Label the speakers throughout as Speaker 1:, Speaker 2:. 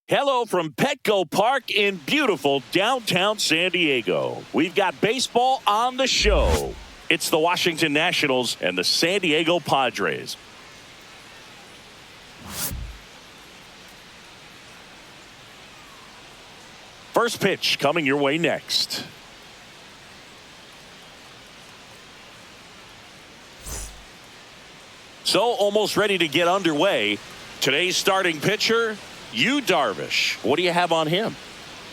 Speaker 1: Hello from Petco Park in beautiful downtown San Diego. We've got baseball on the show. It's the Washington Nationals and the San Diego Padres. First pitch coming your way next. So almost ready to get underway. Today's starting pitcher, Darvish. What do you have on him?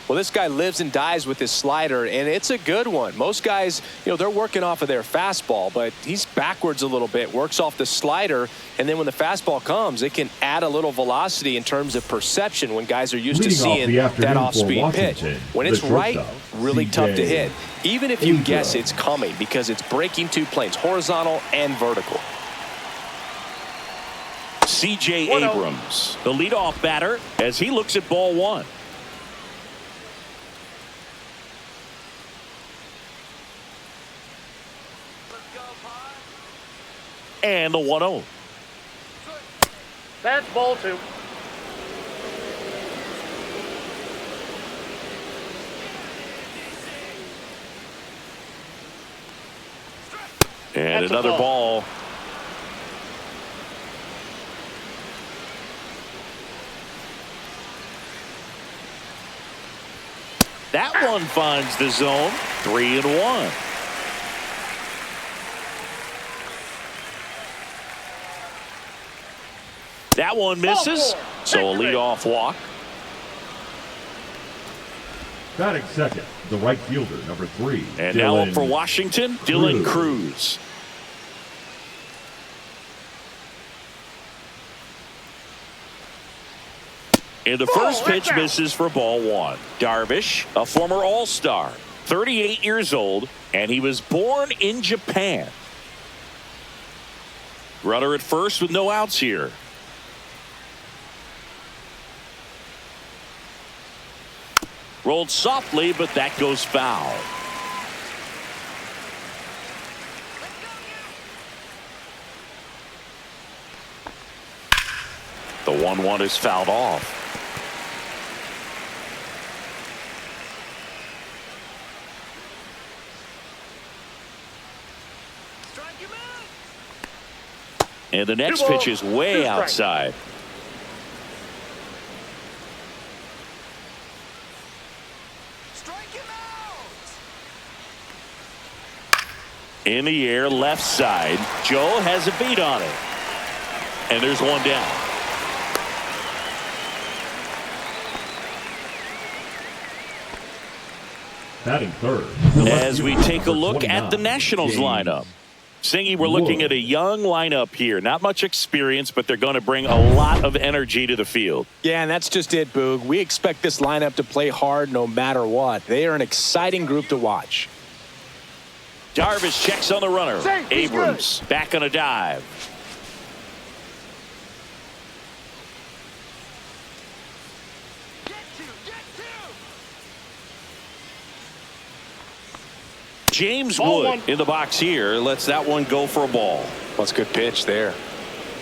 Speaker 2: Well, this guy lives and dies with his slider, and it's a good one. Most guys, they're working off of their fastball, but he's backwards a little bit, works off the slider, and then when the fastball comes, it can add a little velocity in terms of perception when guys are used to seeing that off-speed pitch. When it's right, really tough to hit, even if you guess it's coming, because it's breaking two planes, horizontal and vertical.
Speaker 1: C.J. Abrams, the leadoff batter, as he looks at ball one. And the 1-0.
Speaker 3: That's ball two.
Speaker 1: And another ball. That one finds the zone. 3-1. That one misses. So a leadoff walk.
Speaker 4: Batting second, the right fielder, number 3.
Speaker 1: And now up for Washington, Dylan Cruz. And the first pitch misses for ball one. Darvish, a former All-Star, 38 years old, and he was born in Japan. Runner at first with no outs here. Rolled softly, but that goes foul. The 1-1 is fouled off. And the next pitch is way outside. In the air, left side. Joe has a beat on it. And there's one down.
Speaker 4: Batting third.
Speaker 1: As we take a look at the Nationals lineup. Singy, we're looking at a young lineup here. Not much experience, but they're going to bring a lot of energy to the field.
Speaker 2: Yeah, and that's just it, Boog. We expect this lineup to play hard no matter what. They are an exciting group to watch.
Speaker 1: Darvish checks on the runner. Abrams back on a dive. James Wood in the box here lets that one go for a ball.
Speaker 2: Well, it's a good pitch there.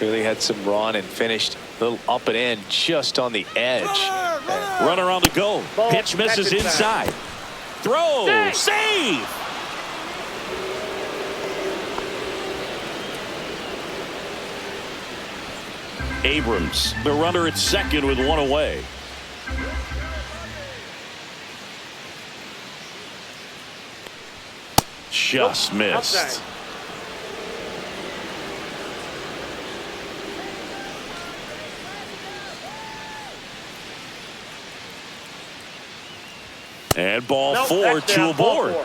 Speaker 2: Really had some run and finished a little up and in just on the edge.
Speaker 1: Runner on the go. Pitch misses inside. Throw. Save. Abrams, the runner at second with one away. Just missed. And ball four, two aboard.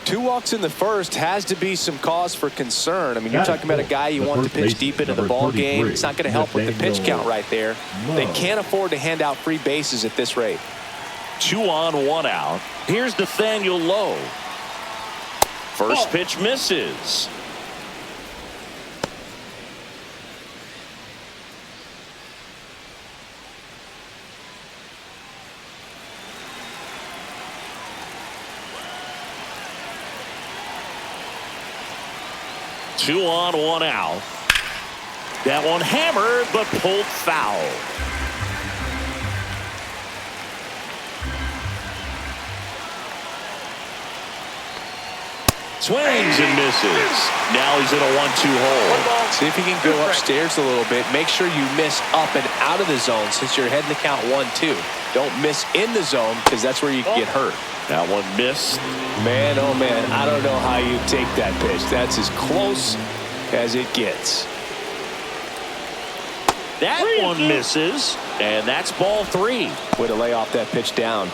Speaker 2: 2 walks in the first has to be some cause for concern. I mean, you're talking about a guy you want to pitch deep into the ball game. It's not going to help with the pitch count right there. They can't afford to hand out free bases at this rate.
Speaker 1: 2 on, 1 out. Here's Nathaniel Lowe. First pitch misses. Two on, 1 out. That one hammered, but pulled foul. Swings and misses. Now he's in a 1-2 hole.
Speaker 2: See if you can go upstairs a little bit. Make sure you miss up and out of the zone since you're heading the count 1-2. Don't miss in the zone because that's where you can get hurt.
Speaker 1: That one missed.
Speaker 2: Man, oh man, I don't know how you take that pitch. That's as close as it gets.
Speaker 1: That one misses, and that's ball 3.
Speaker 2: Way to lay off that pitch down.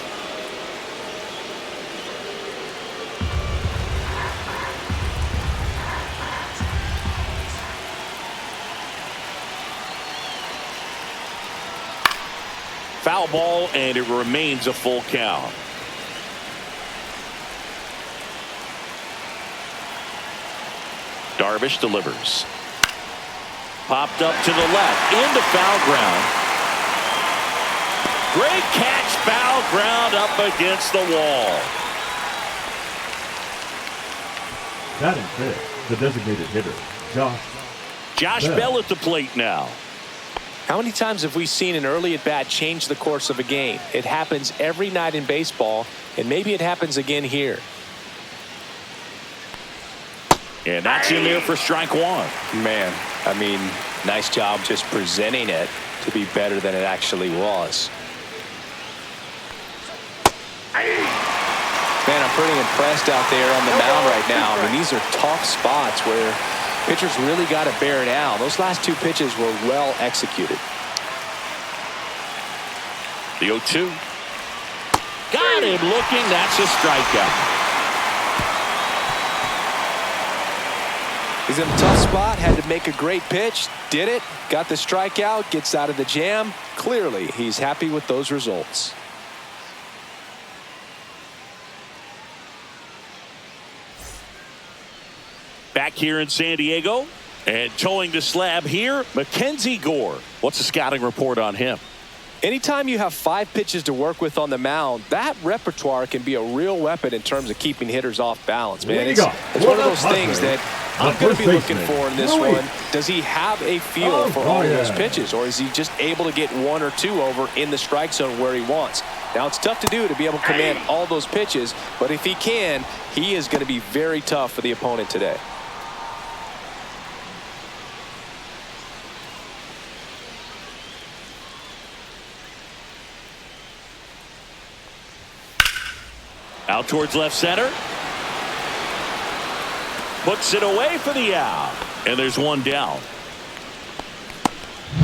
Speaker 1: Foul ball, and it remains a full count. Darvish delivers. Popped up to the left, into foul ground. Great catch, foul ground up against the wall.
Speaker 4: Batting fifth, the designated hitter, Josh
Speaker 1: Bell at the plate now.
Speaker 2: How many times have we seen an early at bat change the course of a game? It happens every night in baseball, and maybe it happens again here.
Speaker 1: And that's in there for strike 1.
Speaker 2: Man, I mean, nice job just presenting it to be better than it actually was. Man, I'm pretty impressed out there on the mound right now. I mean, these are tough spots where pitchers really got to bear down. Those last 2 pitches were well executed.
Speaker 1: The 0-2. Got him looking. That's a strikeout.
Speaker 2: He's in a tough spot, had to make a great pitch, did it, got the strikeout, gets out of the jam. Clearly, he's happy with those results.
Speaker 1: Back here in San Diego, and towing the slab here, Mackenzie Gore. What's the scouting report on him?
Speaker 2: Anytime you have 5 pitches to work with on the mound, that repertoire can be a real weapon in terms of keeping hitters off balance, man. It's one of those things that I'm going to be looking for in this one. Does he have a feel for all of those pitches, or is he just able to get 1 or 2 over in the strike zone where he wants? Now, it's tough to do to be able to command all those pitches, but if he can, he is going to be very tough for the opponent today.
Speaker 1: Out towards left center. Puts it away for the out. And there's one down.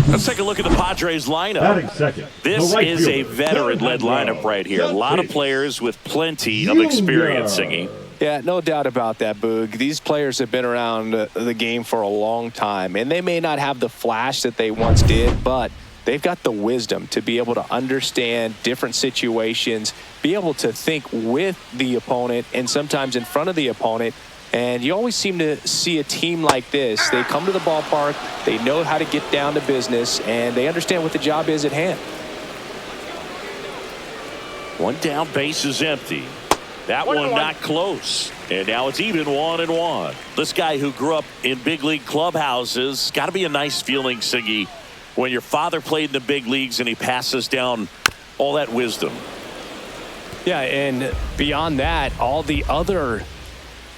Speaker 1: Let's take a look at the Padres lineup. This is a veteran-led lineup right here. A lot of players with plenty of experience, Singy.
Speaker 2: Yeah, no doubt about that, Boog. These players have been around the game for a long time, and they may not have the flash that they once did, but they've got the wisdom to be able to understand different situations, be able to think with the opponent and sometimes in front of the opponent. And you always seem to see a team like this. They come to the ballpark, they know how to get down to business, and they understand what the job is at hand.
Speaker 1: One down, base is empty. That one not close. And now it's even 1-1. This guy who grew up in big league clubhouses, got to be a nice feeling, Siggy, when your father played in the big leagues and he passes down all that wisdom.
Speaker 2: Yeah, and beyond that, all the other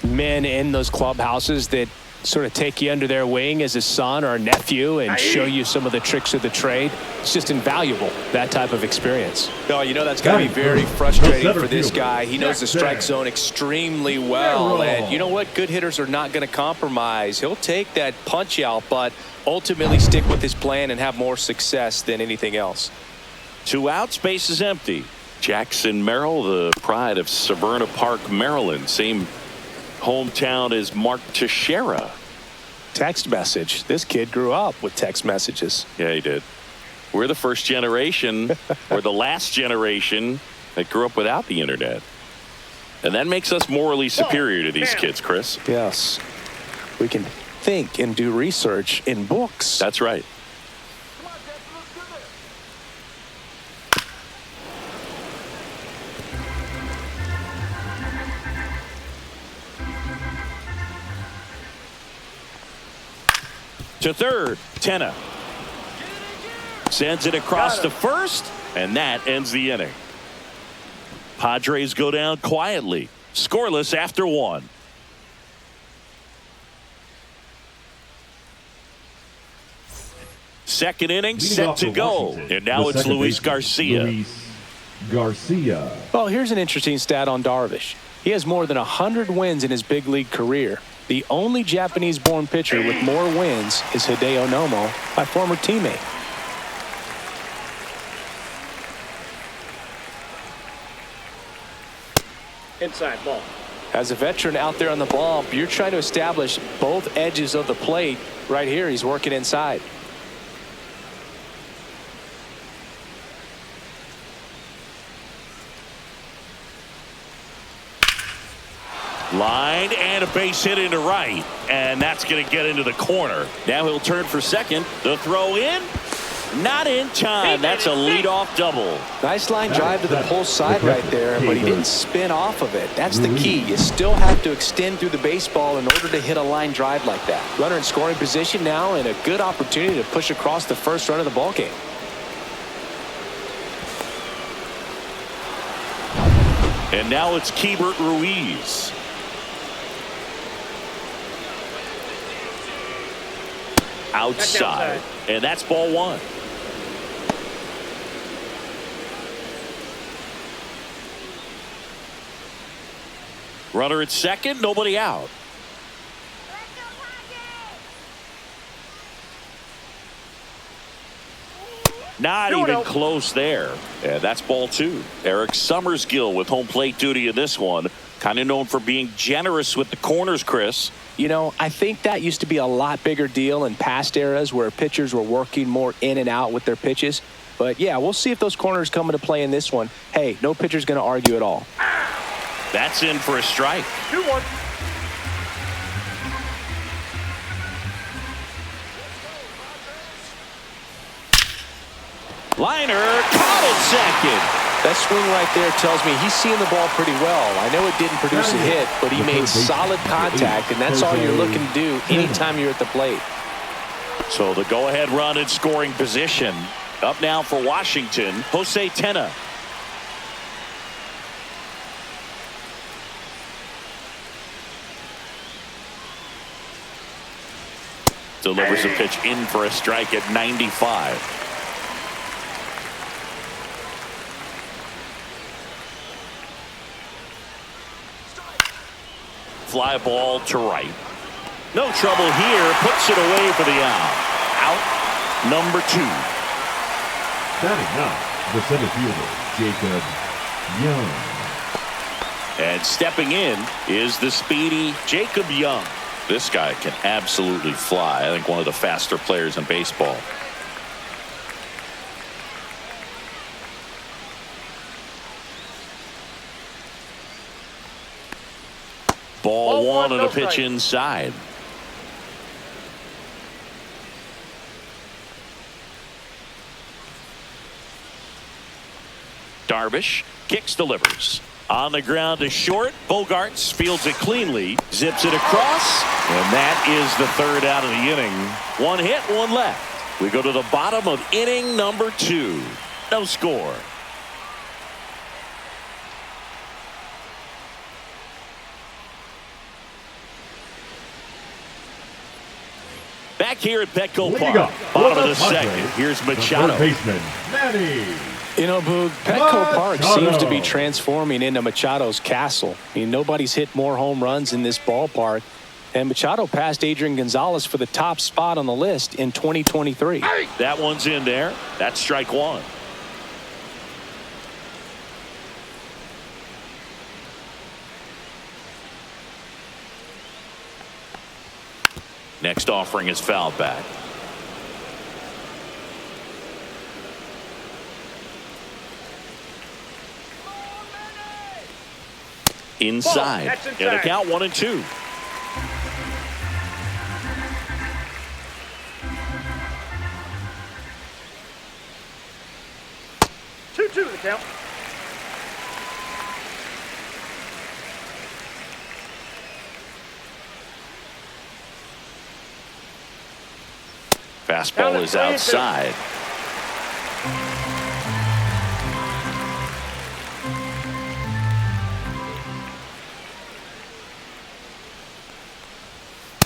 Speaker 2: men in those clubhouses that sort of take you under their wing as a son or a nephew and show you some of the tricks of the trade. It's just invaluable, that type of experience. No, you know that's got to be very frustrating for this guy. He knows the strike zone extremely well. And you know what? Good hitters are not going to compromise. He'll take that punch out, but ultimately stick with his plan and have more success than anything else.
Speaker 1: 2 outs, base is empty. Jackson Merrill, the pride of Severna Park, Maryland. Same hometown as Mark Teixeira.
Speaker 2: Text message. This kid grew up with text messages.
Speaker 1: Yeah, he did. We're the first generation or the last generation that grew up without the internet. And that makes us morally superior to these kids, Chris.
Speaker 2: Yes. We can think and do research in books.
Speaker 1: That's right. To third, Tenna sends it across to first, and that ends the inning. Padres go down quietly, scoreless after 1. second inning
Speaker 4: Leading
Speaker 1: set
Speaker 4: off
Speaker 1: to
Speaker 4: for
Speaker 1: go.
Speaker 4: Washington,
Speaker 1: And now
Speaker 4: the
Speaker 1: it's
Speaker 4: second
Speaker 1: Luis
Speaker 4: baseman,
Speaker 1: Garcia.
Speaker 4: Luis Garcia.
Speaker 2: Well, here's an interesting stat on Darvish. He has more than 100 wins in his big league career. The only Japanese-born pitcher with more wins is Hideo Nomo, my former teammate.
Speaker 3: Inside ball.
Speaker 2: As a veteran out there on the bump, you're trying to establish both edges of the plate. Right here, he's working inside.
Speaker 1: Line and a base hit into right. And that's going to get into the corner. Now he'll turn for second. The throw in. Not in time. That's a leadoff double.
Speaker 2: Nice line drive to the pull side right there, but he didn't spin off of it. That's the key. You still have to extend through the baseball in order to hit a line drive like that. Runner in scoring position now, and a good opportunity to push across the first run of the ball game.
Speaker 1: And now it's Keibert Ruiz. Outside. And that's ball one. Runner at second, nobody out. Not even close there. And that's ball two. Eric Summersgill with home plate duty in this one. Kind of known for being generous with the corners, Chris.
Speaker 2: You know, I think that used to be a lot bigger deal in past eras where pitchers were working more in and out with their pitches. But, yeah, we'll see if those corners come into play in this one. Hey, no pitcher's going to argue at all.
Speaker 1: That's in for a strike.
Speaker 3: 2-1.
Speaker 1: Liner caught at second.
Speaker 2: That swing right there tells me he's seeing the ball pretty well. I know it didn't produce a hit, but he made solid contact, and that's all you're looking to do anytime you're at the plate.
Speaker 1: So the go-ahead run in scoring position. Up now for Washington, Jose Tena. Delivers a pitch in for a strike at 95. Fly ball to right. No trouble here. Puts it away for the out. Out number two.
Speaker 4: Batting now, the center fielder, Jacob Young.
Speaker 1: And stepping in is the speedy Jacob Young. This guy can absolutely fly. I think one of the faster players in baseball. Ball one and a pitch inside. Darvish kicks, delivers. On the ground to short. Bogarts fields it cleanly. Zips it across. And that is the third out of the inning. One hit, one left. We go to the bottom of inning number two. No score. Back here at Petco Park. Bottom of the second. Here's Machado.
Speaker 4: Third baseman, Manny.
Speaker 2: You know, Boog, Petco Park seems to be transforming into Machado's castle. I mean, nobody's hit more home runs in this ballpark. And Machado passed Adrian Gonzalez for the top spot on the list in 2023.
Speaker 1: That one's in there. That's strike one. Next offering is fouled back. Inside. And the count 1-2.
Speaker 3: Two the count.
Speaker 1: Fastball is outside.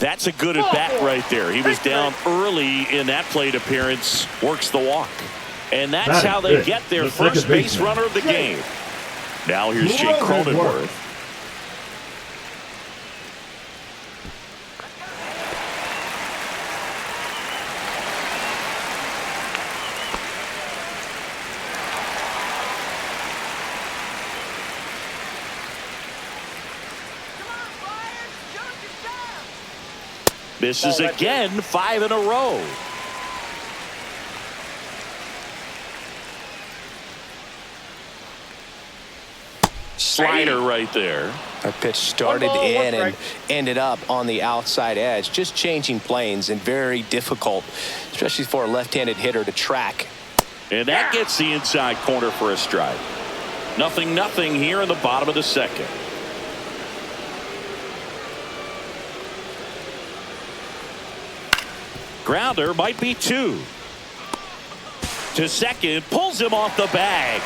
Speaker 1: That's a good at bat right there. He was down early in that plate appearance, works the walk. And that's how they get their first base runner of the game. Now here's Jake Cronenworth. Misses again, 5 in a row. Slider right there.
Speaker 2: That pitch started in and ended up on the outside edge. Just changing planes and very difficult, especially for a left-handed hitter to track.
Speaker 1: And that gets the inside corner for a strike. 0-0 here in the bottom of the second. Grounder might be 2. To second, pulls him off the bag.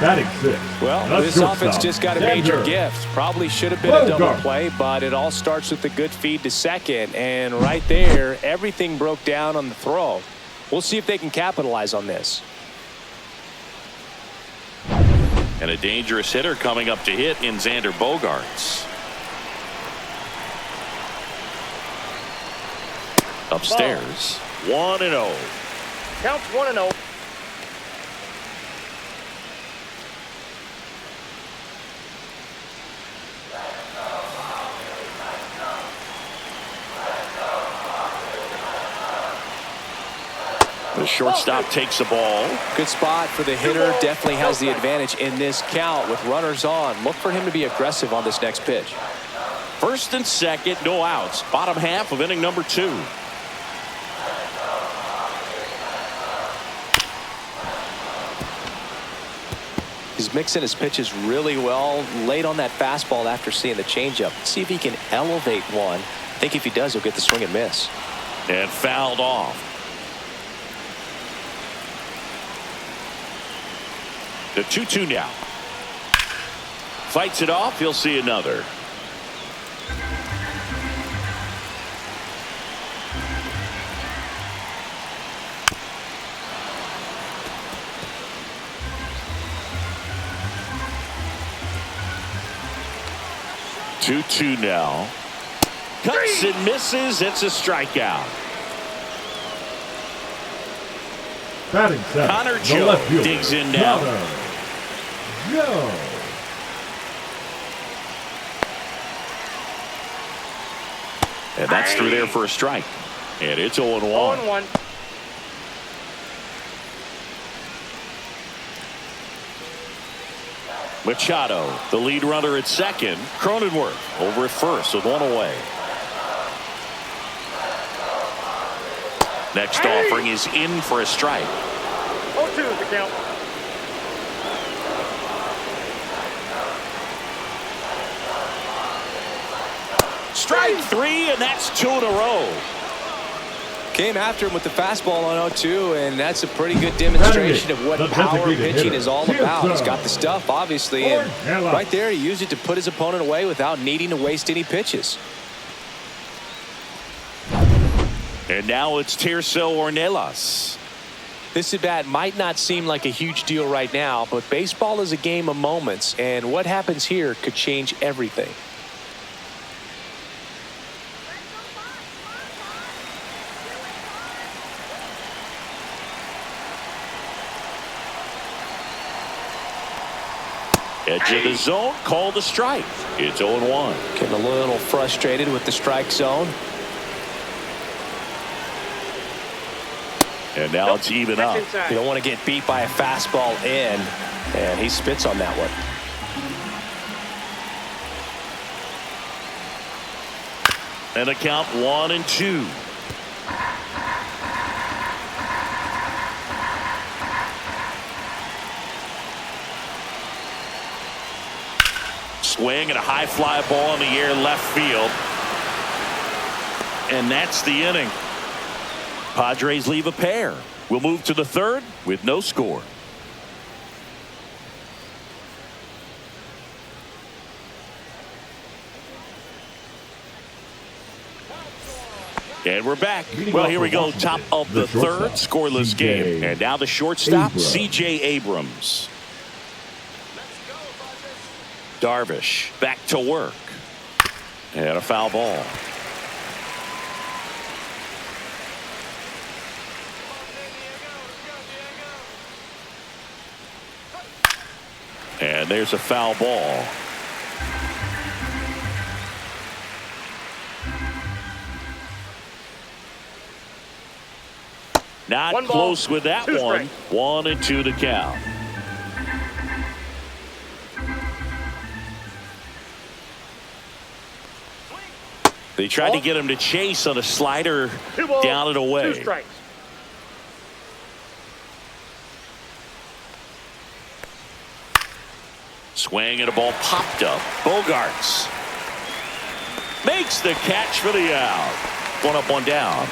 Speaker 4: Batting 6.
Speaker 2: Well, this offense just got a major gift. Probably should have been a double play, but it all starts with the good feed to second. And right there, everything broke down on the throw. We'll see if they can capitalize on this.
Speaker 1: And a dangerous hitter coming up to hit in Xander Bogaerts. Upstairs. 1-0.
Speaker 3: Counts 1-0.
Speaker 1: The shortstop takes the ball.
Speaker 2: Good spot for the hitter. Definitely has the advantage in this count with runners on. Look for him to be aggressive on this next pitch.
Speaker 1: First and second, no outs. Bottom half of inning number 2.
Speaker 2: He's mixing his pitches really well. Late on that fastball after seeing the changeup. See if he can elevate one. I think if he does, he'll get the swing and miss.
Speaker 1: And fouled off. The 2-2 now. Fights it off. He'll see another. Two now. Cuts and misses. It's a strikeout.
Speaker 4: Batting 7.
Speaker 1: Connor Joe digs in now.
Speaker 4: Joe.
Speaker 1: And that's through there for a strike. And it's 0-1.
Speaker 3: 0-1.
Speaker 1: Machado, the lead runner at second. Cronenworth over at first with 1 away. Next offering is in for a strike.
Speaker 3: 0-2 the count.
Speaker 1: Strike 3, and that's 2 in a row.
Speaker 2: Came after him with the fastball on 0-2, and that's a pretty good demonstration of what power pitching is all about. He's got the stuff, obviously, and right there he used it to put his opponent away without needing to waste any pitches.
Speaker 1: And now it's Tirso Ornelas.
Speaker 2: This at bat might not seem like a huge deal right now, but baseball is a game of moments, and what happens here could change everything.
Speaker 1: Edge of the zone, called a strike. It's 0-1.
Speaker 2: Getting a little frustrated with the strike zone.
Speaker 1: And now it's even up.
Speaker 2: You don't want to get beat by a fastball in, and he spits on that one.
Speaker 1: And a count 1-2. Swing and a high fly ball in the air left field. And that's the inning. Padres leave a pair. We'll move to the third with no score. And we're back. Well, here we go. Top of the third, scoreless game. And now the shortstop, C.J. Abrams. Darvish back to work. And a foul ball. And there's a foul ball. Not close with that one. 1-2 to count. They tried to get him to chase on a slider down and away.
Speaker 3: 2 strikes.
Speaker 1: Swing and a ball popped up. Bogarts makes the catch for the out. 1 up, 1 down.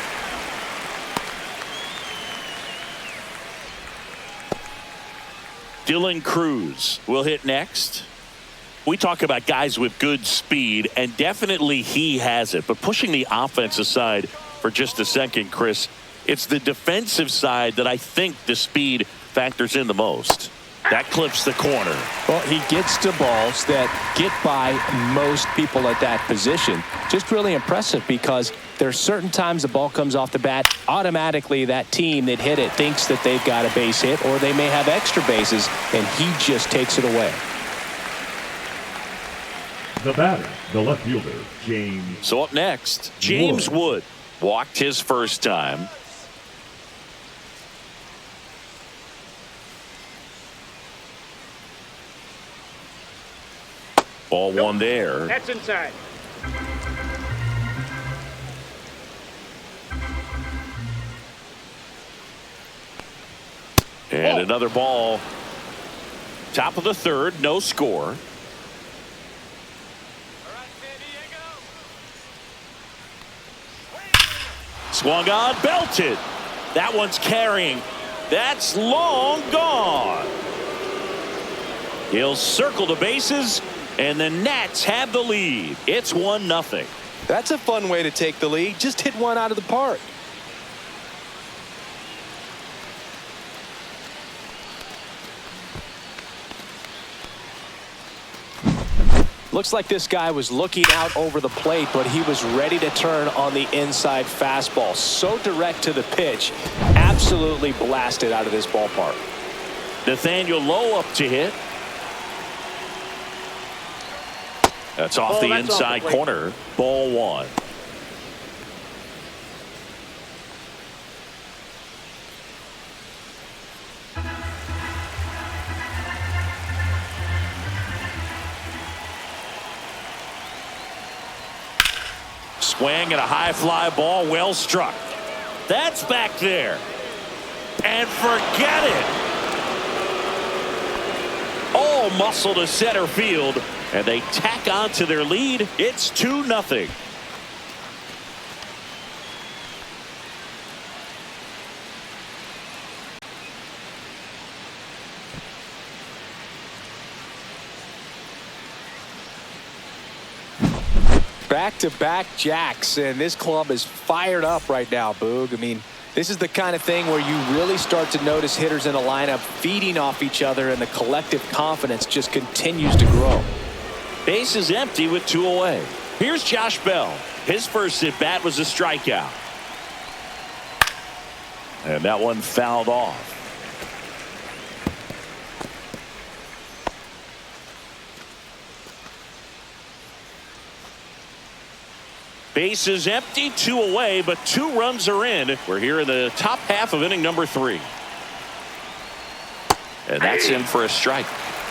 Speaker 1: Dylan Cruz will hit next. We talk about guys with good speed, and definitely he has it. But pushing the offense aside for just a second, Chris, it's the defensive side that I think the speed factors in the most. That clips the corner.
Speaker 2: Well, he gets to balls that get by most people at that position. Just really impressive because there's certain times the ball comes off the bat, automatically that team that hit it thinks that they've got a base hit or they may have extra bases, and he just takes it away.
Speaker 4: The batter, the left fielder, James.
Speaker 1: So up next, James Wood walked his first time. Ball one there.
Speaker 3: That's inside.
Speaker 1: And another ball. Top of the third, no score. Swung on, belted. That one's carrying. That's long gone. He'll circle the bases, and the Nats have the lead. It's 1-0.
Speaker 2: That's a fun way to take the lead. Just hit one out of the park. Looks like this guy was looking out over the plate, but he was ready to turn on the inside fastball. So direct to the pitch. Absolutely blasted out of this ballpark.
Speaker 1: Nathaniel Lowe up to hit. That's off the inside corner. Ball one. Swing and a high fly ball, well struck. That's back there. And forget it. All muscle to center field. And they tack on to their lead. It's 2-0.
Speaker 2: Back-to-back jacks, and this club is fired up right now, Boog. I mean, this is the kind of thing where you really start to notice hitters in a lineup feeding off each other, and the collective confidence just continues to grow.
Speaker 1: Base is empty with 2 away. Here's Josh Bell. His first at bat was a strikeout. And that one fouled off. Base is empty, 2 away, but 2 runs are in. We're here in the top half of inning number 3. And that's in for a strike.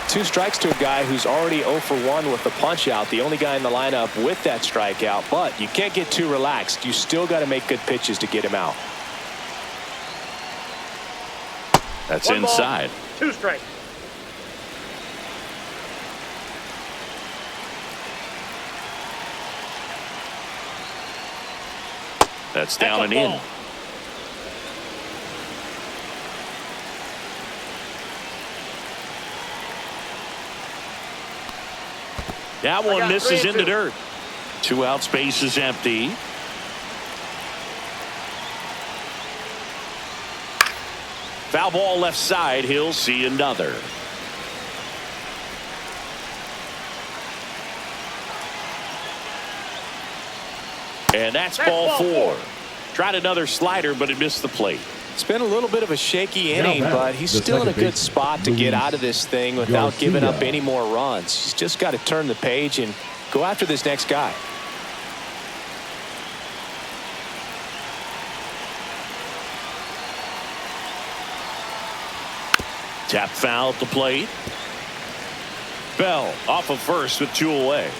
Speaker 2: 2 strikes to a guy who's already 0 for 1 with the punch out. The only guy in the lineup with that strikeout, but you can't get too relaxed. You still got to make good pitches to get him out.
Speaker 1: That's
Speaker 3: 1
Speaker 1: inside.
Speaker 3: ball, 2 strikes.
Speaker 1: That's down and in. That one misses in the dirt. 2 outs, base is empty. Foul ball left side. He'll see another. And that's ball four. Tried another slider, but it missed the plate.
Speaker 2: It's been a little bit of a shaky inning, but he's still in a good spot to get out of this thing without giving up any more runs. He's just got to turn the page and go after this next guy.
Speaker 1: Tap foul at the plate. Bell off of first with 2 away.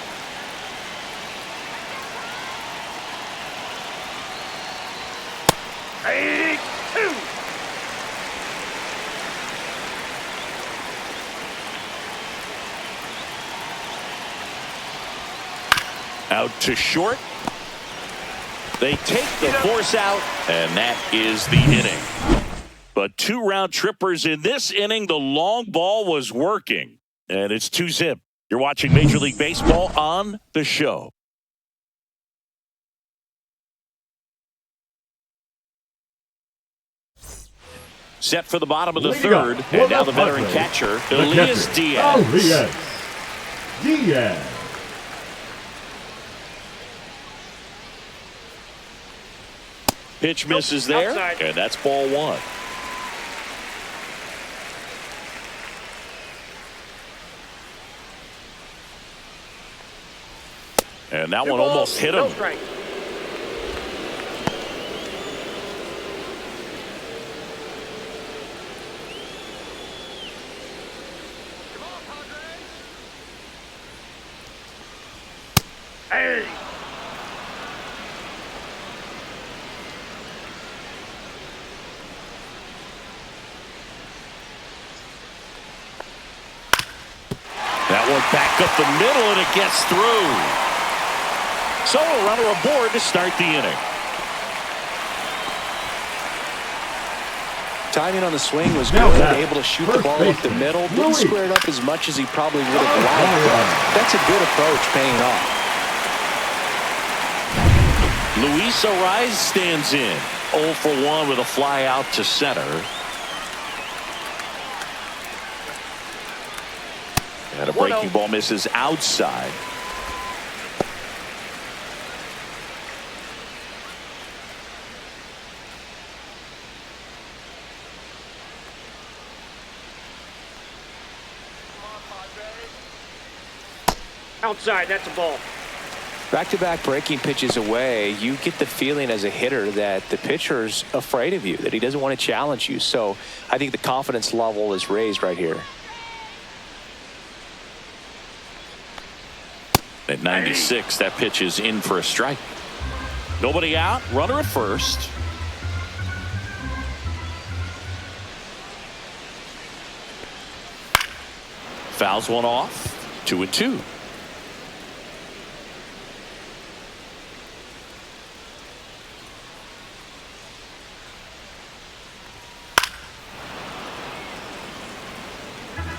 Speaker 1: Out to short. They take the force out, and that is the inning. But 2 round trippers in this inning. The long ball was working, and it's 2-zip. You're watching Major League Baseball on the show. Set for the bottom of the third, and now the veteran catcher, Elias Diaz. Pitch misses there, and that's ball 1. And that one almost hit him.
Speaker 3: Hey!
Speaker 1: That one back up the middle, and it gets through. So a runner aboard to start the inning.
Speaker 2: Timing on the swing was good. Able to shoot the ball up the middle. Didn't square it up as much as he probably would have liked, but that's a good approach paying off.
Speaker 1: Luis Ariz stands in. 0 for 1 with a fly out to center. And a breaking ball misses outside.
Speaker 3: Outside, that's a ball.
Speaker 2: Back-to-back breaking pitches away, you get the feeling as a hitter that the pitcher's afraid of you, that he doesn't want to challenge you. So I think the confidence level is raised right here.
Speaker 1: At 96, that pitch is in for a strike. Nobody out, runner at first. Fouls one off, 2-2.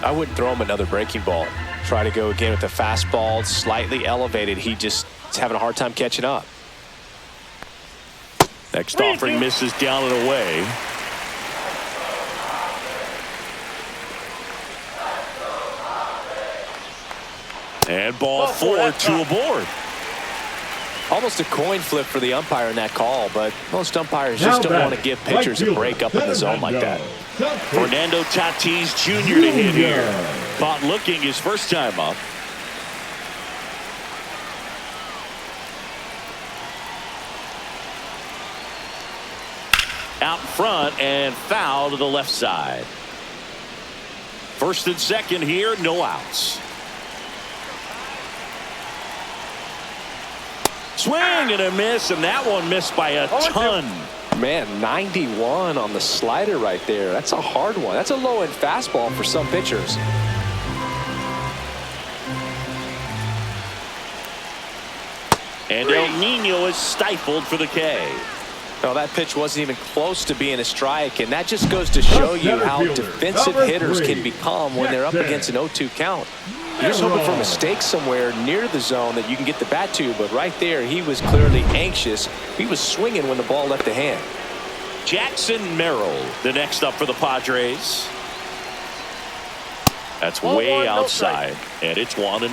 Speaker 2: I wouldn't throw him another breaking ball. Try to go again with the fastball, slightly elevated. He just is having a hard time catching up.
Speaker 1: Next offering misses down and away. And ball 4, 2 aboard.
Speaker 2: Almost a coin flip for the umpire in that call, but most umpires just don't want to give pitchers a break up in the zone like that.
Speaker 1: Fernando Tatis Jr. to hit here. Caught looking his first time up. Out front and foul to the left side. First and second here, no outs. Swing and a miss, and that one missed by a ton.
Speaker 2: Man, 91 on the slider right there. That's a hard one. That's a low-end fastball for some pitchers.
Speaker 1: And El Nino is stifled for the K.
Speaker 2: No, that pitch wasn't even close to being a strike, and that just goes to show you how defensive hitters can become when they're up against an 0-2 count. You're just hoping for a mistake somewhere near the zone that you can get the bat to, but right there he was clearly anxious. He was swinging when the ball left the hand.
Speaker 1: Jackson Merrill, the next up for the Padres. That's
Speaker 3: Ball
Speaker 1: way
Speaker 3: one, no
Speaker 1: outside, and it's 1-0.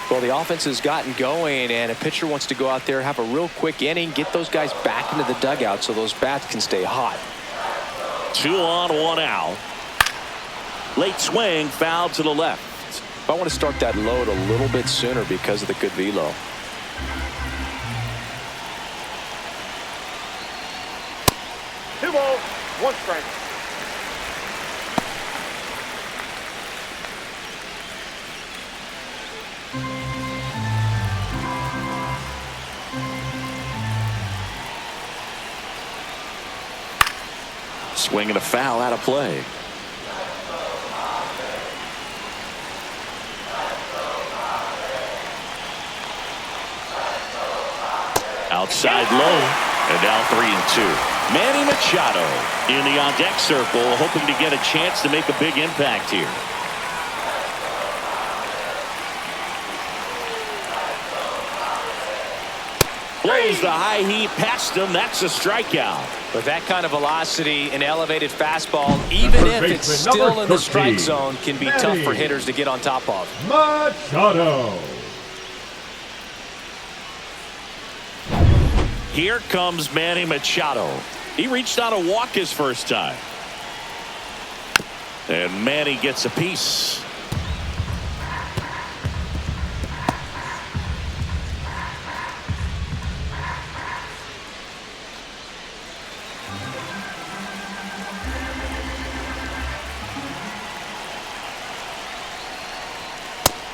Speaker 2: Well, the offense has gotten going, and a pitcher wants to go out there, have a real quick inning, get those guys back into the dugout so those bats can stay hot.
Speaker 1: 2 on, 1 out. Late swing, foul to the left.
Speaker 2: I want to start that load a little bit sooner because of the good velo.
Speaker 3: Two balls, one strike.
Speaker 1: Swing and a foul out of play. Outside low, and now 3-2. Manny Machado in the on-deck circle, hoping to get a chance to make a big impact here. Blows the high heat past him. That's a strikeout.
Speaker 2: With that kind of velocity, an elevated fastball, even if it's still in the strike zone, can be tough for hitters to get on top of.
Speaker 4: Machado.
Speaker 1: Here comes Manny Machado. He reached out a walk his first time. And Manny gets a piece.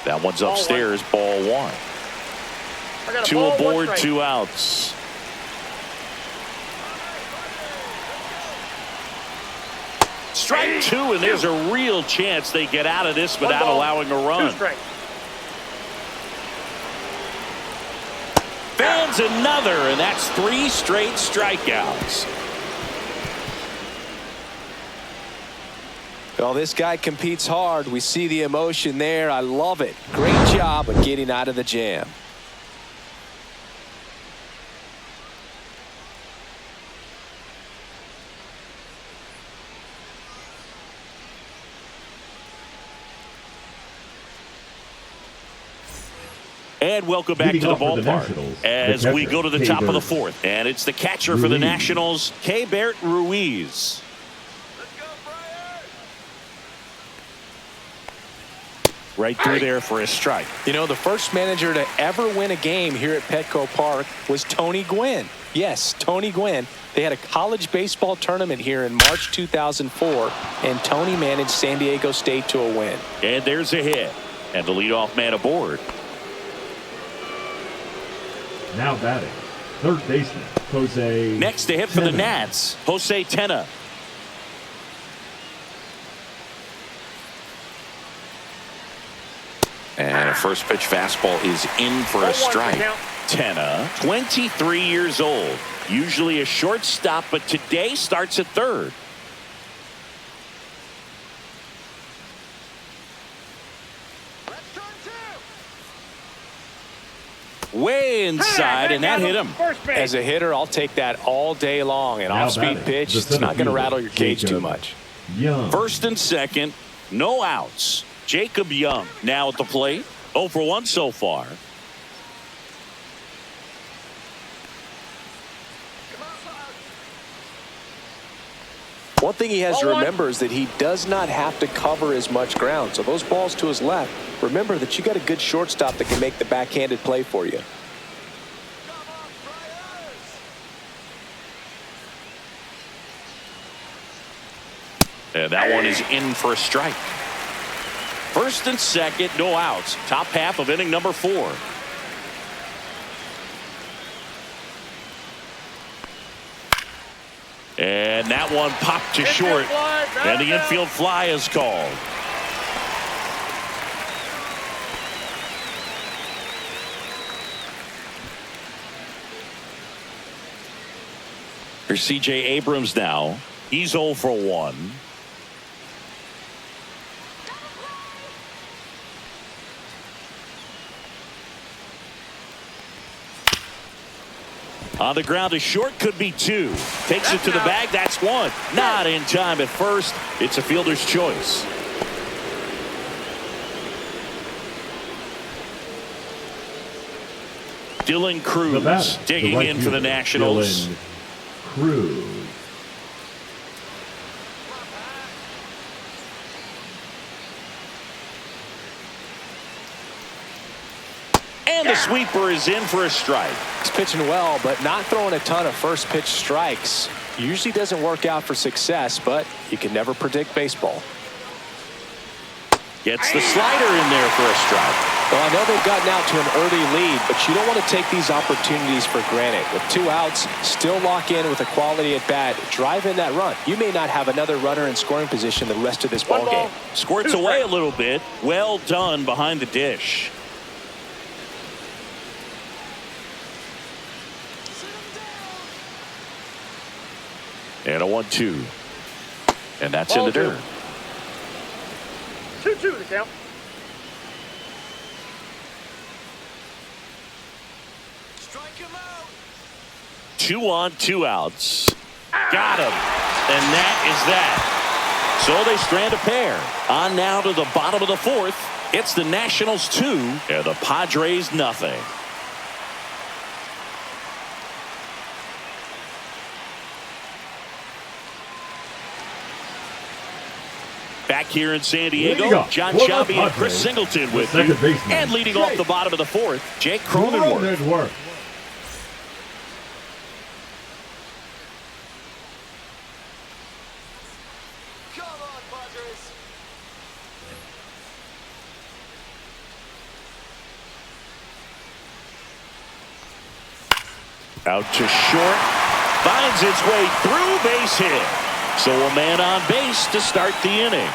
Speaker 1: That one's upstairs, ball 1. 2 aboard, 2 outs. Strike 2, and there's a real chance they get out of this without allowing a run. Fans another, and that's 3 straight strikeouts.
Speaker 2: Well, this guy competes hard. We see the emotion there. I love it. Great job of getting out of the jam.
Speaker 1: And welcome back to the ballpark as we go to the top of the 4th. And it's the catcher for the Nationals, Keibert Ruiz. Right through there for a strike.
Speaker 2: You know, the first manager to ever win a game here at Petco Park was Tony Gwynn. Yes, Tony Gwynn. They had a college baseball tournament here in March 2004, and Tony managed San Diego State to a win.
Speaker 1: And there's a hit. And the leadoff man aboard.
Speaker 4: Now batting, third baseman, Jose.
Speaker 1: Next to hit for the Nats, Jose Tena. And a first pitch fastball is in for a strike. Tena, 23 years old. Usually a shortstop, but today starts at third. Way inside, and that hit him.
Speaker 2: As a hitter, I'll take that all day long. An off-speed pitch, it's not going to rattle your cage too much.
Speaker 1: First and second, no outs. Jacob Young now at the plate. 0 for 1 so far.
Speaker 2: One thing he has to remember is that he does not have to cover as much ground. So those balls to his left, remember that you got a good shortstop that can make the backhanded play for you.
Speaker 1: And that one is in for a strike. First and second, no outs. Top half of inning number 4. And that one popped to short. And the infield fly is called. Here's C.J. Abrams now. He's 0 for 1. On the ground to short, could be 2. Takes it to the bag. That's 1. Not in time at first. It's a fielder's choice. Dylan Cruz digging in for the Nationals.
Speaker 4: Dylan Cruz.
Speaker 1: And the sweeper is in for a strike.
Speaker 2: He's pitching well, but not throwing a ton of first pitch strikes. Usually doesn't work out for success, but you can never predict baseball.
Speaker 1: Gets the slider in there for a strike.
Speaker 2: Well, I know they've gotten out to an early lead, but you don't want to take these opportunities for granted. With 2 outs, still lock in with a quality at bat, drive in that run. You may not have another runner in scoring position the rest of this ball game.
Speaker 1: Squirts away a little bit. Well done behind the dish. And a 1-2. And that's in the dirt.
Speaker 3: 2-2 the count.
Speaker 5: Strike him out.
Speaker 1: 2 on, 2 outs. Got him. And that is that. So they strand a pair. On now to the bottom of the 4th. It's the Nationals 2 and the Padres nothing. Back here in San Diego, John Shelby and Chris Singleton with you. And leading off the bottom of the 4th, Jake Cronenworth.
Speaker 5: Come on, Padres.
Speaker 1: Out to short. Finds its way through, base hit. So a man on base to start the inning.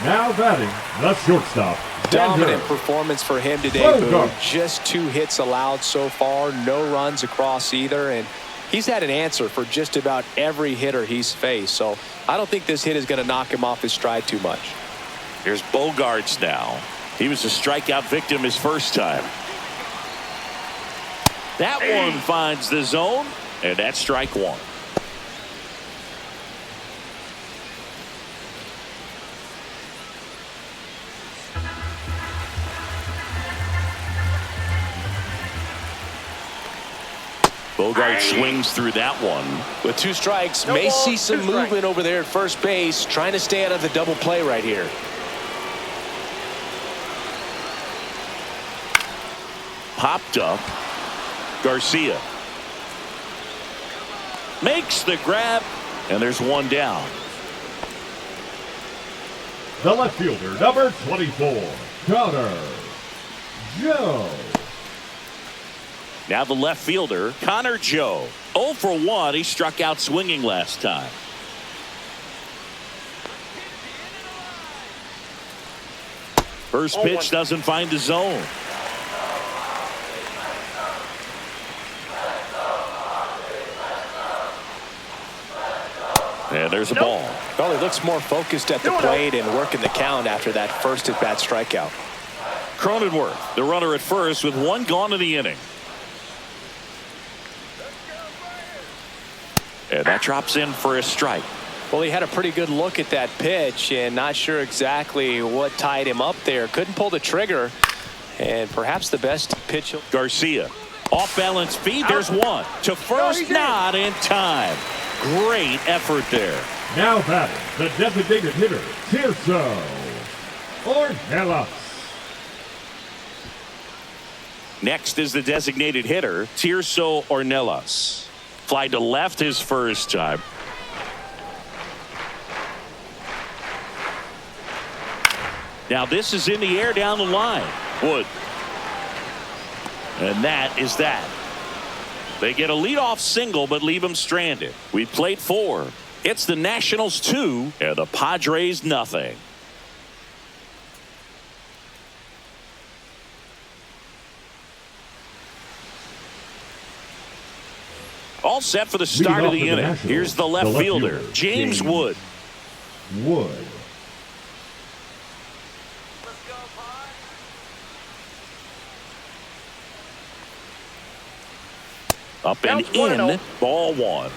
Speaker 4: Now batting, the shortstop.
Speaker 2: Dominant performance for him today, Boo. Just 2 hits allowed so far, no runs across either, and he's had an answer for just about every hitter he's faced. So I don't think this hit is going to knock him off his stride too much.
Speaker 1: Here's Bogarts now. He was a strikeout victim his first time. That one finds the zone, and that's strike 1. Bogart swings through that one.
Speaker 2: With 2 strikes, may see some movement over there at first base, trying to stay out of the double play right here.
Speaker 1: Popped up. Garcia makes the grab, and there's 1 down.
Speaker 4: The left fielder, number 24, Connor Joe.
Speaker 1: Now the left fielder, Connor Joe. 0 for 1. He struck out swinging last time. First pitch doesn't find the zone. And there's a ball.
Speaker 2: Well, he looks more focused at the plate and working the count after that first at-bat strikeout.
Speaker 1: Cronenworth, the runner at first with 1 gone in the inning. And that drops in for a strike.
Speaker 2: Well, he had a pretty good look at that pitch and not sure exactly what tied him up there. Couldn't pull the trigger, and perhaps the best pitch.
Speaker 1: Garcia, off balance feed. There's 1 to first, not in time. Great effort there.
Speaker 4: Now batting, the designated hitter, Tirso Ornelas.
Speaker 1: Next is the designated hitter, Tirso Ornelas. Fly to left his first time. Now this is in the air down the line. Wood. And that is that. They get a leadoff single but leave him stranded. We played 4. It's the Nationals 2 and the Padres nothing. All set for the start of the inning. Here's the left fielder, James Wood.
Speaker 4: Wood.
Speaker 1: Up and
Speaker 3: Counts 1-0.
Speaker 1: in, ball one.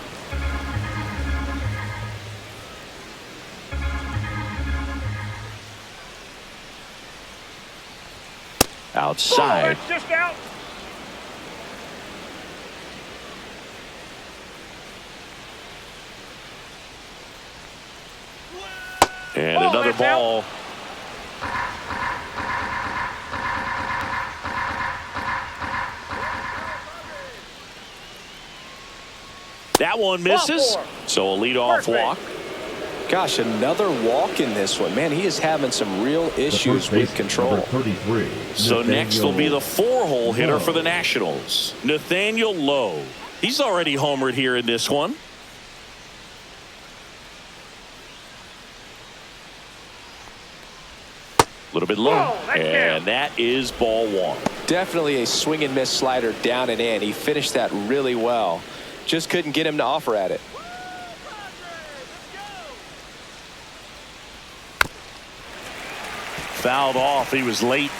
Speaker 1: Outside.
Speaker 3: That's just out.
Speaker 1: And
Speaker 3: Oh,
Speaker 1: another
Speaker 3: that's out.
Speaker 1: ball. That one misses.
Speaker 3: Ball four.
Speaker 1: So a leadoff
Speaker 3: First base.
Speaker 1: walk.
Speaker 2: Gosh, another walk in this one. Man, he is having some real issues with control.
Speaker 4: Number 33.
Speaker 1: So next will be the four-hole hitter
Speaker 4: Lowe.
Speaker 1: for the Nationals, Nathaniel Lowe. He's already homered here in this one. A little bit low,
Speaker 3: Oh, that's
Speaker 1: and
Speaker 3: down.
Speaker 1: that is ball one.
Speaker 2: Definitely a swing and miss slider down and in. He finished that really well. Just couldn't get him to offer at it.
Speaker 1: Fouled off. He was late.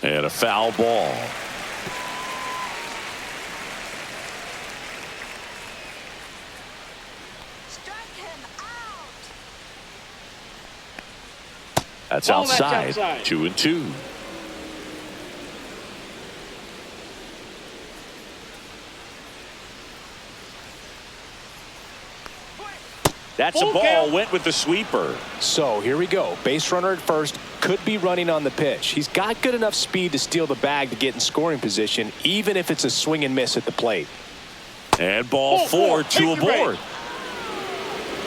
Speaker 1: And a foul ball.
Speaker 5: Strike him out.
Speaker 1: That's
Speaker 3: Oh, that's
Speaker 1: outside.
Speaker 3: outside.
Speaker 1: 2-2. That's a
Speaker 3: Full
Speaker 1: ball.
Speaker 3: count.
Speaker 1: Went with the sweeper.
Speaker 2: So here we go. Base runner at first. Could be running on the pitch. He's got good enough speed to steal the bag to get in scoring position, even if it's a swing and miss at the plate.
Speaker 1: And ball
Speaker 3: Full
Speaker 1: four,
Speaker 3: court.
Speaker 1: two
Speaker 3: Take your
Speaker 1: aboard.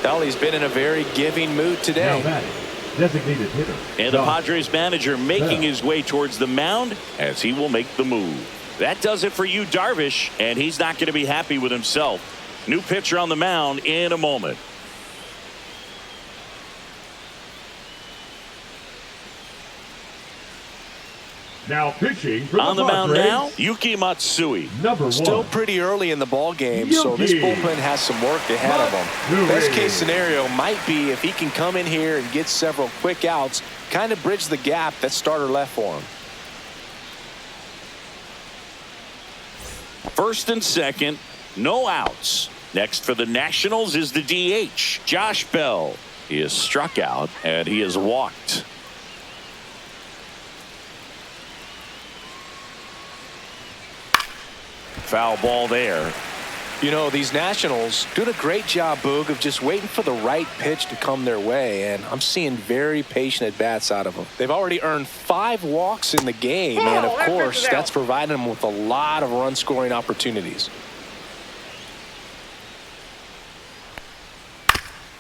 Speaker 2: Well, he's been in a very giving mood
Speaker 4: Now
Speaker 2: today.
Speaker 4: batting, designated hitter.
Speaker 1: And the
Speaker 4: Josh
Speaker 1: Padres manager making
Speaker 4: Bell.
Speaker 1: his way towards the mound as he will make the move. That does it for you, Darvish, and he's not going to be happy with himself. New pitcher on the mound in a moment.
Speaker 4: Now pitching for
Speaker 1: On the mound
Speaker 4: Padres,
Speaker 1: now, Yuki Matsui.
Speaker 4: Number
Speaker 2: Still
Speaker 4: one.
Speaker 2: pretty early in the ball game, so this
Speaker 4: Yuki.
Speaker 2: bullpen has some work ahead of him.
Speaker 4: Matsui.
Speaker 2: Best case scenario might be if he can come in here and get several quick outs, kind of bridge the gap that starter left for him.
Speaker 1: First and second, no outs. Next for the Nationals is the DH, Josh Bell. He is struck out and he is walked. Foul ball there.
Speaker 2: You know, these Nationals doing a great job, Boog, of just waiting for the right pitch to come their way, and I'm seeing very patient at-bats out of them. They've already earned 5 walks in the game, and of
Speaker 3: that
Speaker 2: course,
Speaker 3: pitch is
Speaker 2: that's
Speaker 3: out.
Speaker 2: providing them with a lot of run-scoring opportunities.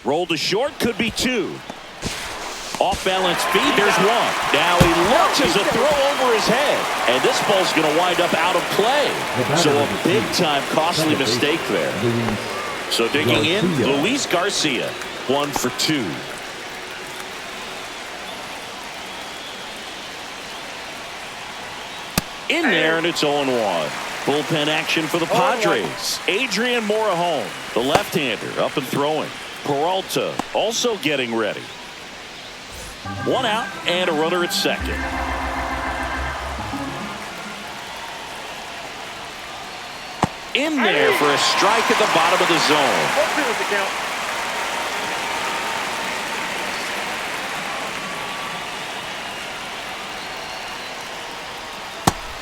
Speaker 1: Roll to short, could be 2. Off balance feed, there's 1. Now he launches a throw over his head, and this ball's going to wind up out of play. So a big-time costly mistake there.
Speaker 4: Luis
Speaker 1: So digging in,
Speaker 4: Garcia.
Speaker 1: Luis Garcia, 1 for 2. In there, and it's 0-1. Bullpen action for the Padres. Adrian Morejon, the left-hander, up and throwing. Peralta also getting ready. 1 out and a runner at second. In there for a strike at the bottom of the zone.
Speaker 3: 1-2 is the count.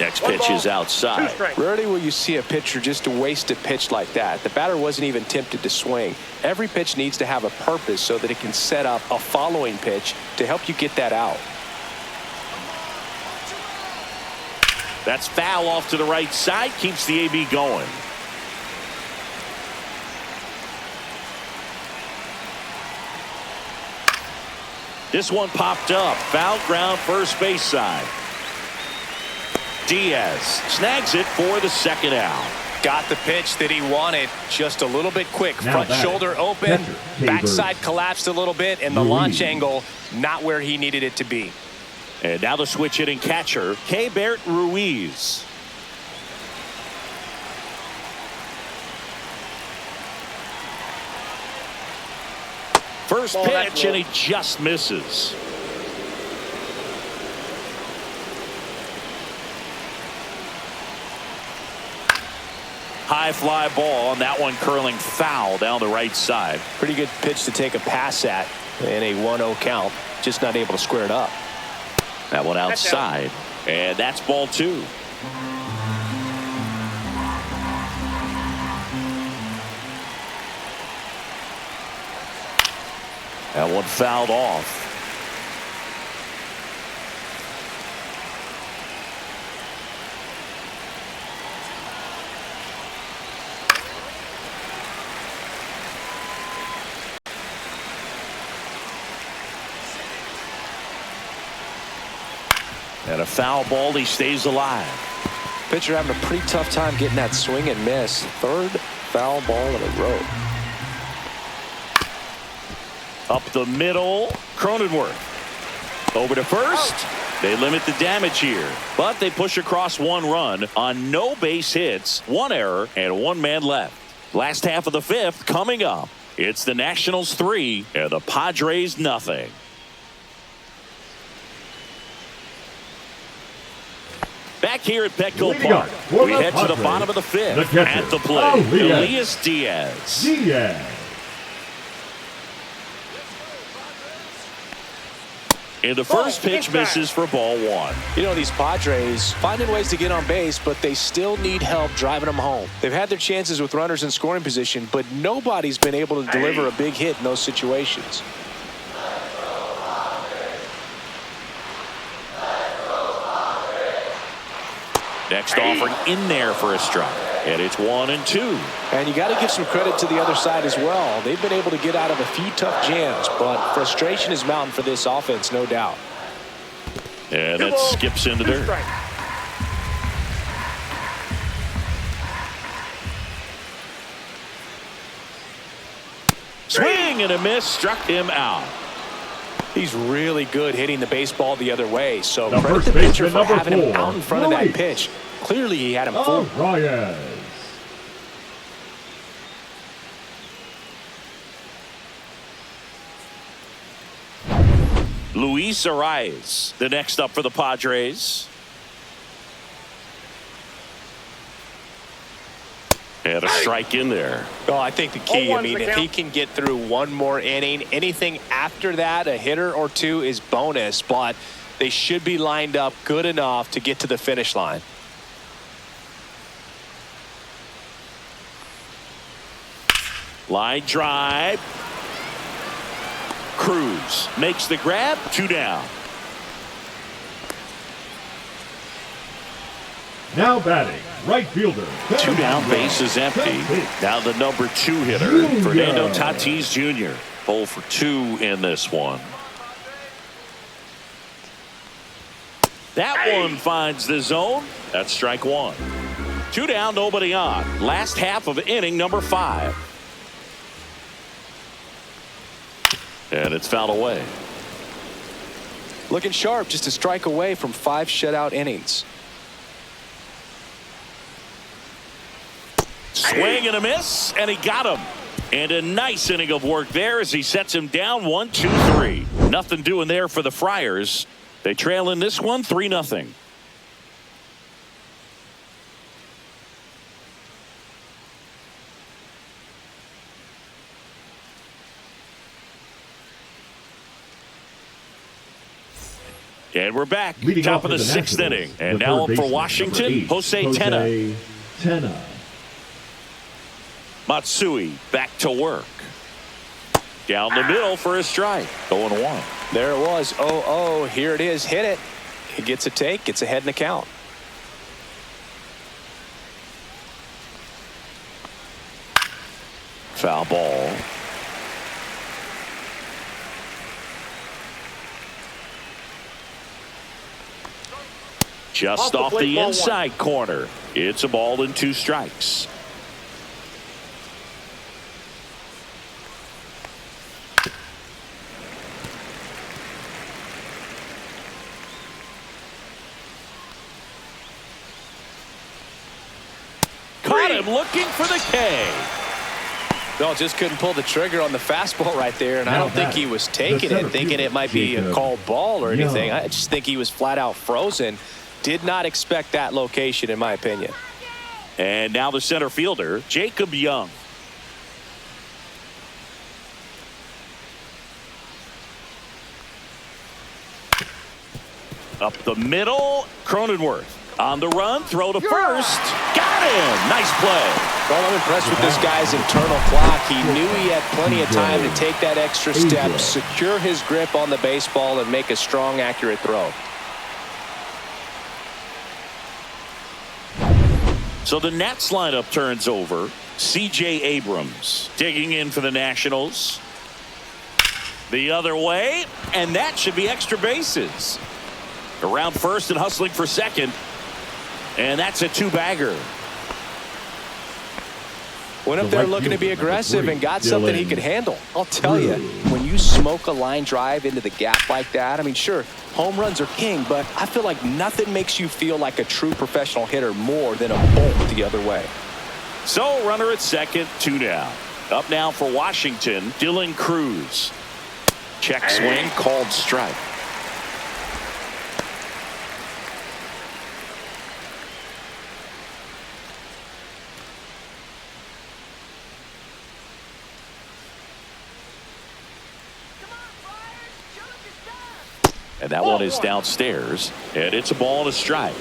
Speaker 1: Next pitch is outside.
Speaker 3: 2 strikes.
Speaker 2: Rarely will you see a pitcher just waste a pitch like that. The batter wasn't even tempted to swing. Every pitch needs to have a purpose so that it can set up a following pitch to help you get that out.
Speaker 1: That's foul off to the right side, keeps the AB going. This one popped up. Foul ground, first base side. Diaz snags it for the second out.
Speaker 2: Got the pitch that he wanted, just a little bit quick.
Speaker 4: Now
Speaker 2: Front
Speaker 4: batting,
Speaker 2: shoulder open,
Speaker 4: catcher, K.
Speaker 2: backside
Speaker 4: Bird.
Speaker 2: collapsed a little bit, and the
Speaker 4: Ruiz.
Speaker 2: launch angle not where he needed it to be.
Speaker 1: And now the switch hitting catcher, K. Ruiz. First
Speaker 3: Ball, that's
Speaker 1: pitch,
Speaker 3: low.
Speaker 1: and he just misses. High fly ball, and that one curling foul down the right side.
Speaker 2: Pretty good pitch to take a pass at in a 1-0 count. Just not able to square it up.
Speaker 1: That one outside, and that's ball 2. That one fouled off. And a foul ball, he stays alive.
Speaker 2: Pitcher having a pretty tough time getting that swing and miss. Third foul ball in a row.
Speaker 1: Up the middle, Cronenworth. Over to first. They limit the damage here, but they push across 1 run on no base hits, 1 error, and 1 man left. Last half of the 5th coming up. It's the Nationals 3 and the Padres nothing. Back here at Petco Park, we head to the bottom of the 5th. At the plate, Elias Diaz. And the first pitch misses for ball 1.
Speaker 2: You know, these Padres finding ways to get on base, but they still need help driving them home. They've had their chances with runners in scoring position, but nobody's been able to deliver a big hit in those situations.
Speaker 1: Next offering in there for a strike. And it's 1-2.
Speaker 2: And you got to give some credit to the other side as well. They've been able to get out of a few tough jams, but frustration is mounting for this offense, no doubt.
Speaker 1: And that skips into dirt. Swing and a miss, struck him out.
Speaker 2: He's really good hitting the baseball the other way, so credit the pitcher for having him out in front of that pitch. Clearly he had him fooled.
Speaker 1: Luis Arias, the next up for the Padres. And a strike in there.
Speaker 2: Oh, I think the key, I mean, if he can get through 1 more inning, anything after that, a hitter or 2 is bonus, but they should be lined up good enough to get to the finish line.
Speaker 1: Line drive. Cruz makes the grab. 2 down.
Speaker 4: Now batting, right fielder.
Speaker 1: 2 down, base is empty. Now the number 2 hitter, Fernando Tatis Jr. 0 for 2 in this one. That one finds the zone. That's strike 1. 2 down, nobody on. Last half of inning number 5. And it's fouled away.
Speaker 2: Looking sharp, just a strike away from 5 shutout innings.
Speaker 1: Swing and a miss, and he got him. And a nice inning of work there as he sets him down 1-2-3. Nothing doing there for the Friars. They trail in this one 3-0. And we're back. Top of the 6th inning. And now up for Washington, Jose Tena. Matsui back to work. Down the middle for a strike. 0-1.
Speaker 2: There it was. 0-0. Here it is. Hit it. He gets a take. Gets ahead in the count.
Speaker 1: Foul ball. Just off the inside corner. It's a ball and 2 strikes. Caught him looking for the K.
Speaker 2: No, just couldn't pull the trigger on the fastball right there, and I don't think he was taking it, thinking it might be a called ball or anything. I just think he was flat out frozen. Did not expect that location, in my opinion.
Speaker 1: And now the center fielder, Jacob Young. Up the middle, Cronenworth. On the run, throw to first. Got him. Nice play.
Speaker 2: Well, I'm impressed with this guy's internal clock. He knew he had plenty of time to take that extra step, secure his grip on the baseball, and make a strong, accurate throw.
Speaker 1: So the Nats lineup turns over. C.J. Abrams digging in for the Nationals. The other way, and that should be extra bases. Around first and hustling for second. And that's a two-bagger.
Speaker 2: Went up there looking to be aggressive and got something he could handle. I'll tell you, when you smoke a line drive into the gap like that, I mean, sure, home runs are king, but I feel like nothing makes you feel like a true professional hitter more than a bolt the other way.
Speaker 1: So runner at second, 2 down. Up now for Washington, Dylan Cruz. Check swing, called strike. And that one is downstairs, and it's a ball and a strike.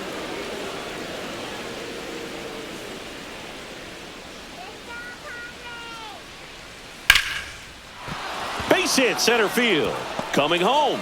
Speaker 1: Base hit, center field. Coming home.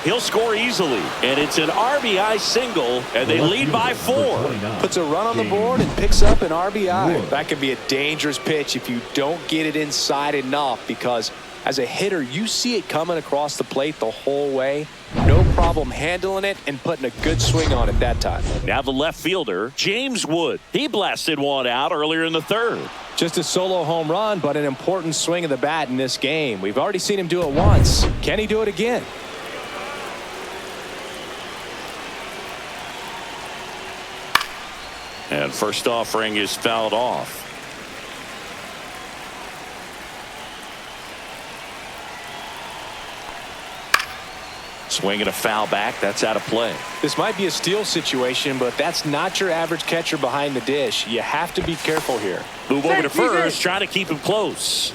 Speaker 1: He'll score easily, and it's an RBI single, and they lead by 4.
Speaker 2: Puts a run on the board and picks up an RBI. That could be a dangerous pitch if you don't get it inside enough, because as a hitter, you see it coming across the plate the whole way. No problem handling it and putting a good swing on it that time.
Speaker 1: Now the left fielder, James Wood. He blasted one out earlier in the third.
Speaker 2: Just a solo home run, but an important swing of the bat in this game. We've already seen him do it once. Can he do it again?
Speaker 1: And first offering is fouled off. Swinging a foul back. That's out of play.
Speaker 2: This might be a steal situation, but that's not your average catcher behind the dish. You have to be careful here.
Speaker 1: Move over to first, trying to keep him close.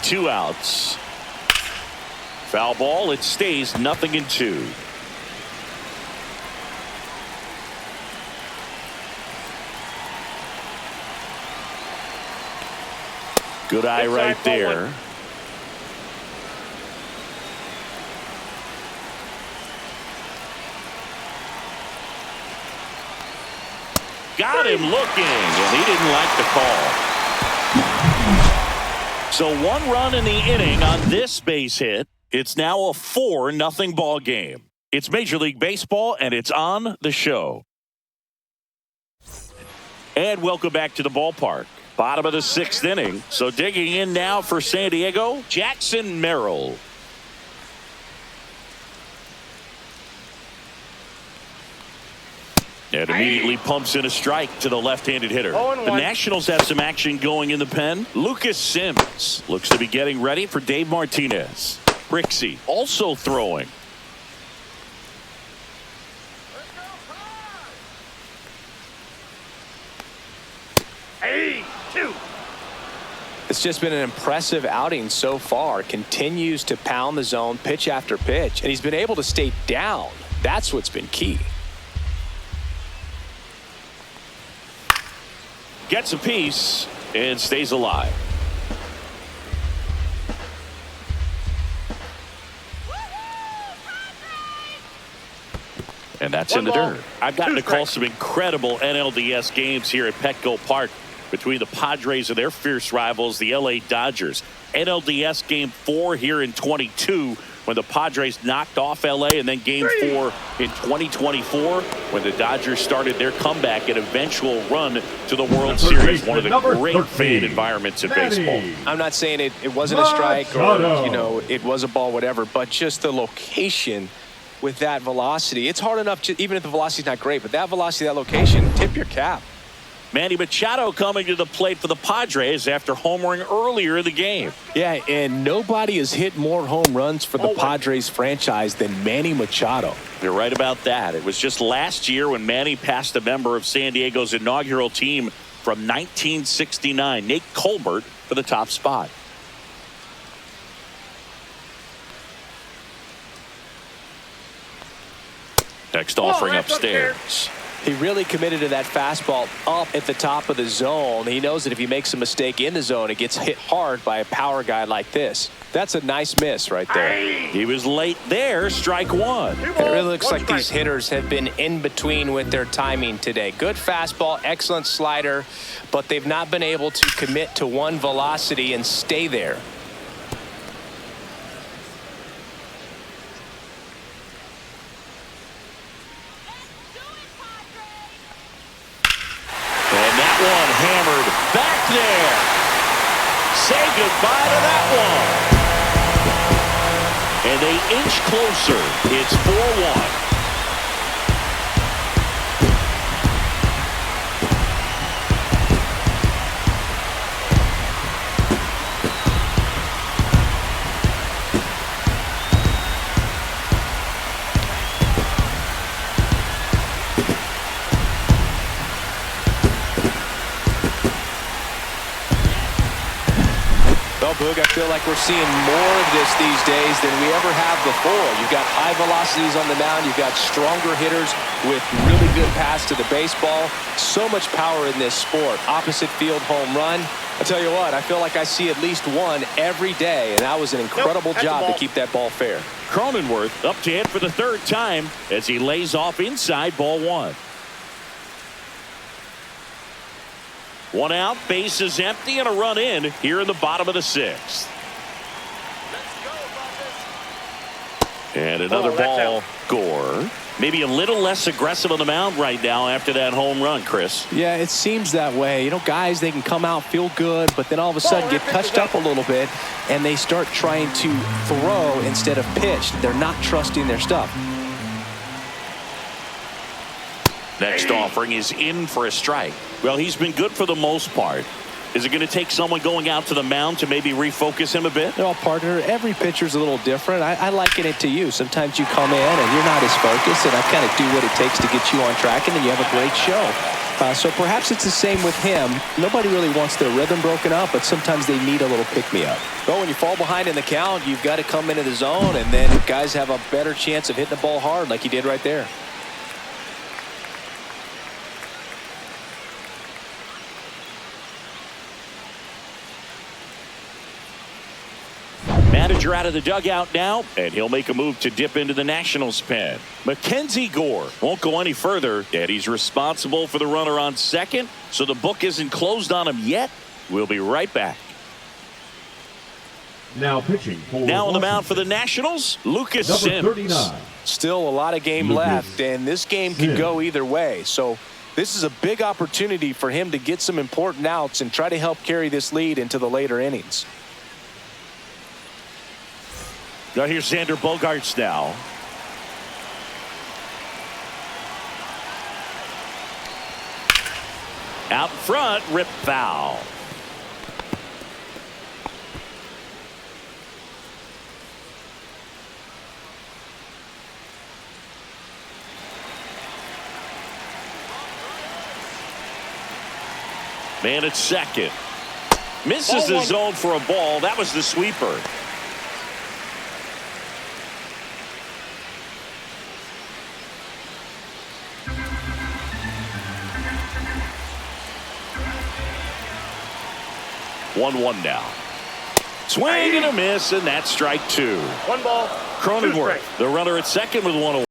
Speaker 1: Two outs. Foul ball. It stays 0-2. Good eye right there. Got him looking, and he didn't like the call. So 1 run in the inning on this base hit. It's now a 4-0 ball game. It's Major League Baseball, and it's on the show. And welcome back to the ballpark. Bottom of the 6th inning. So digging in now for San Diego, Jackson Merrill. And immediately pumps in a strike to the left-handed hitter. The Nationals have some action going in the pen. Lucas Sims looks to be getting ready for Dave Martinez. Brixey also throwing.
Speaker 2: It's just been an impressive outing so far. Continues to pound the zone pitch after pitch, and he's been able to stay down. That's what's been key.
Speaker 1: Gets a piece and stays alive. And that's in the dirt. I've gotten to call some incredible NLDS games here at Petco Park between the Padres and their fierce rivals, the LA Dodgers. NLDS Game 4 here in 22 when the Padres knocked off LA, and then Game 4 in 2024 when the Dodgers started their comeback and eventual run to the World Series. One of the great fan environments in baseball.
Speaker 2: I'm not saying it wasn't a strike or, you know, it was a ball, whatever, but just the location with that velocity. It's hard enough, even if the velocity's not great, but that velocity, that location, tip your cap.
Speaker 1: Manny Machado coming to the plate for the Padres after homering earlier in the game.
Speaker 2: Yeah, and nobody has hit more home runs for the Padres franchise than Manny Machado.
Speaker 1: You're right about that. It was just last year when Manny passed a member of San Diego's inaugural team from 1969, Nate Colbert, for the top spot. Next offering upstairs.
Speaker 2: He really committed to that fastball up at the top of the zone. He knows that if he makes a mistake in the zone, it gets hit hard by a power guy like this. That's a nice miss right there.
Speaker 1: He was late there. Strike one.
Speaker 6: It really looks like these hitters have been in between with their timing today. Good fastball, excellent slider, but they've not been able to commit to one velocity and stay there.
Speaker 1: And that one hammered back there. Say goodbye to that one. And they inch closer. It's 4-1.
Speaker 2: Well, Boog, I feel like we're seeing more of this these days than we ever have before. You've got high velocities on the mound. You've got stronger hitters with really good pass to the baseball. So much power in this sport. Opposite field home run. I tell you what, I feel like I see at least one every day, and that was an incredible job to keep that ball fair.
Speaker 1: Cronenworth up to hit for the third time as he lays off inside, ball one. One out, bases empty, and a run in here in the bottom of the sixth. And another ball, Gore. Maybe a little less aggressive on the mound right now after that home run, Chris.
Speaker 2: Yeah, it seems that way. You know, guys, they can come out, feel good, but then all of a sudden get touched up a little bit, and they start trying to throw instead of pitch. They're not trusting their stuff.
Speaker 1: Next offering is in for a strike. Well, he's been good for the most part. Is it going to take someone going out to the mound to maybe refocus him a bit?
Speaker 2: Well, partner, every pitcher's a little different. I liken it to you. Sometimes you come in and you're not as focused, and I kind of do what it takes to get you on track, and then you have a great show. So perhaps it's the same with him. Nobody really wants their rhythm broken up, but sometimes they need a little pick-me-up. But when you fall behind in the count, you've got to come into the zone, and then guys have a better chance of hitting the ball hard like you did right there.
Speaker 1: Manager out of the dugout now, and he'll make a move to dip into the Nationals pen. Mackenzie Gore won't go any further, and he's responsible for the runner on second, so the book isn't closed on him yet. We'll be right back.
Speaker 4: Now pitching for
Speaker 1: Now on the mound for the Nationals, Lucas Sims.
Speaker 4: number 39.
Speaker 2: Still a lot of game
Speaker 4: Lucas
Speaker 2: left, and this game can go either way. So this is a big opportunity for him to get some important outs and try to help carry this lead into the later innings.
Speaker 1: Now here's Xander Bogaerts now. Out front, rip foul. Man at second. Misses the zone for a ball. That was the sweeper. One now. Swing and a miss, and that's strike two.
Speaker 3: One ball.
Speaker 1: Cronenworth, the runner at second with one away.